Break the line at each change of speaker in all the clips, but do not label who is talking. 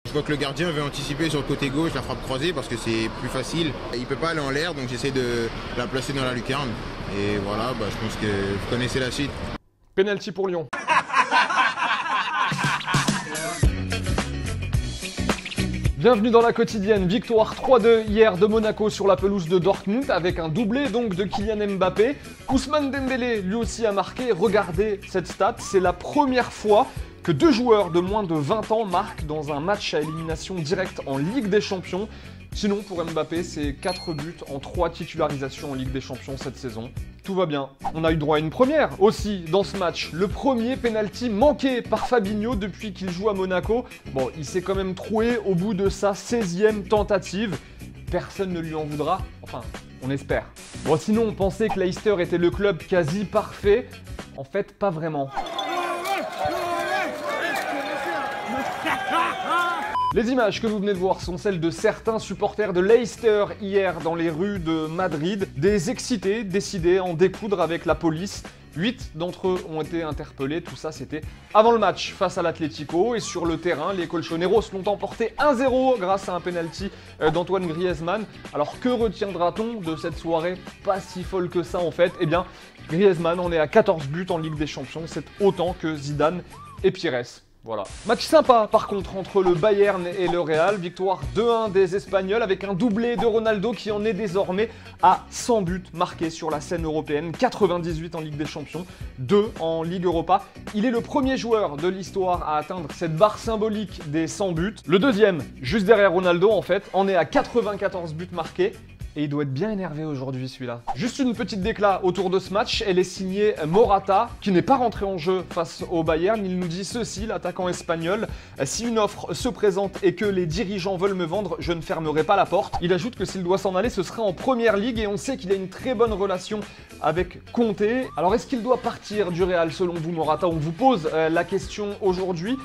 Je vois que le gardien veut anticiper sur le côté gauche la frappe croisée parce que c'est plus facile. Il peut pas aller en l'air, donc j'essaie de la placer dans la lucarne. Et voilà, je pense que vous connaissez la suite.
Penalty pour Lyon. Bienvenue dans la quotidienne, victoire 3-2 hier de Monaco sur la pelouse de Dortmund avec un doublé donc de Kylian Mbappé. Ousmane Dembélé lui aussi a marqué, regardez cette stat, c'est la première fois que deux joueurs de moins de 20 ans marquent dans un match à élimination directe en Ligue des Champions. Sinon pour Mbappé c'est 4 buts en 3 titularisations en Ligue des Champions cette saison. Tout va bien. On a eu droit à une première aussi dans ce match. Le premier penalty manqué par Fabinho depuis qu'il joue à Monaco. Bon, il s'est quand même troué au bout de sa 16e tentative. Personne ne lui en voudra. Enfin, on espère. Bon, sinon, on pensait que Leicester était le club quasi parfait. En fait, pas vraiment. Les images que vous venez de voir sont celles de certains supporters de Leicester hier dans les rues de Madrid. Des excités décidés à en découdre avec la police. 8 d'entre eux ont été interpellés. Tout ça, c'était avant le match face à l'Atlético. Et sur le terrain, les Colchoneros l'ont emporté 1-0 grâce à un penalty d'Antoine Griezmann. Alors que retiendra-t-on de cette soirée pas si folle que ça en fait? Eh bien, Griezmann en est à 14 buts en Ligue des Champions. C'est autant que Zidane et Pires. Voilà. Match sympa par contre entre le Bayern et le Real, victoire 2-1 des Espagnols avec un doublé de Ronaldo qui en est désormais à 100 buts marqués sur la scène européenne, 98 en Ligue des Champions, 2 en Ligue Europa. Il est le premier joueur de l'histoire à atteindre cette barre symbolique des 100 buts. Le deuxième, juste derrière Ronaldo en fait, en est à 94 buts marqués. Et il doit être bien énervé aujourd'hui celui-là. Juste une petite déclat autour de ce match, elle est signée Morata, qui n'est pas rentré en jeu face au Bayern. Il nous dit ceci, l'attaquant espagnol: si une offre se présente et que les dirigeants veulent me vendre, je ne fermerai pas la porte. Il ajoute que s'il doit s'en aller, ce sera en première ligue et on sait qu'il a une très bonne relation avec Conte. Alors est-ce qu'il doit partir du Real selon vous, Morata? On vous pose la question aujourd'hui.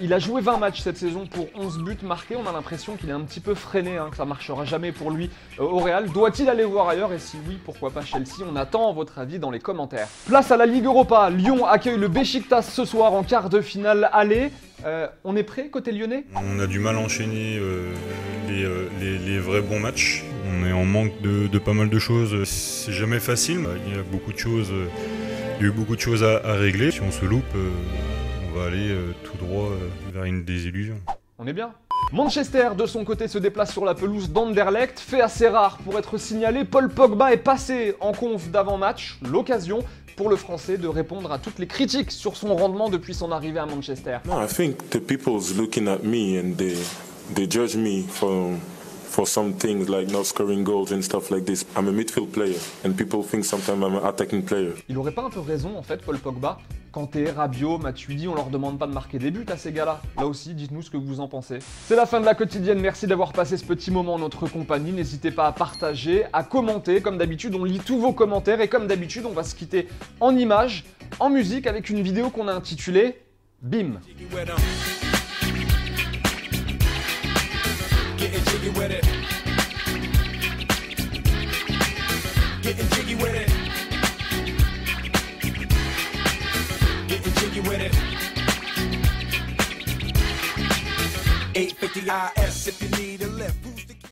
Il a joué 20 matchs cette saison pour 11 buts marqués. On a l'impression qu'il est un petit peu freiné, que ça marchera jamais pour lui au Real. Doit-il aller voir ailleurs? Et si oui, pourquoi pas Chelsea? On attend votre avis dans les commentaires. Place à la Ligue Europa. Lyon accueille le Beşiktaş ce soir en quart de finale aller. On est prêt côté lyonnais?
On a du mal à enchaîner les vrais bons matchs. On est en manque de pas mal de choses. C'est jamais facile. Il y a beaucoup de choses, il y a eu beaucoup de choses à régler. Si on se loupe, on va aller tout droit vers une désillusion.
On est bien. Manchester, de son côté, se déplace sur la pelouse d'Anderlecht. Fait assez rare pour être signalé, Paul Pogba est passé en conf d'avant-match. L'occasion pour le Français de répondre à toutes les critiques sur son rendement depuis son arrivée à Manchester.
No, I think the people's looking at me and they judge me for some things like not scoring goals and stuff like this. I'm a midfield player and people think sometimes I'm an attacking player.
Il aurait pas un peu raison en fait, Paul Pogba? Kanté, Rabiot, Matuidi, on leur demande pas de marquer des buts à ces gars-là. Là aussi, dites-nous ce que vous en pensez. C'est la fin de la quotidienne, merci d'avoir passé ce petit moment en notre compagnie. N'hésitez pas à partager, à commenter. Comme d'habitude, on lit tous vos commentaires et comme d'habitude, on va se quitter en images, en musique avec une vidéo qu'on a intitulée Bim.
with it. 850 IS.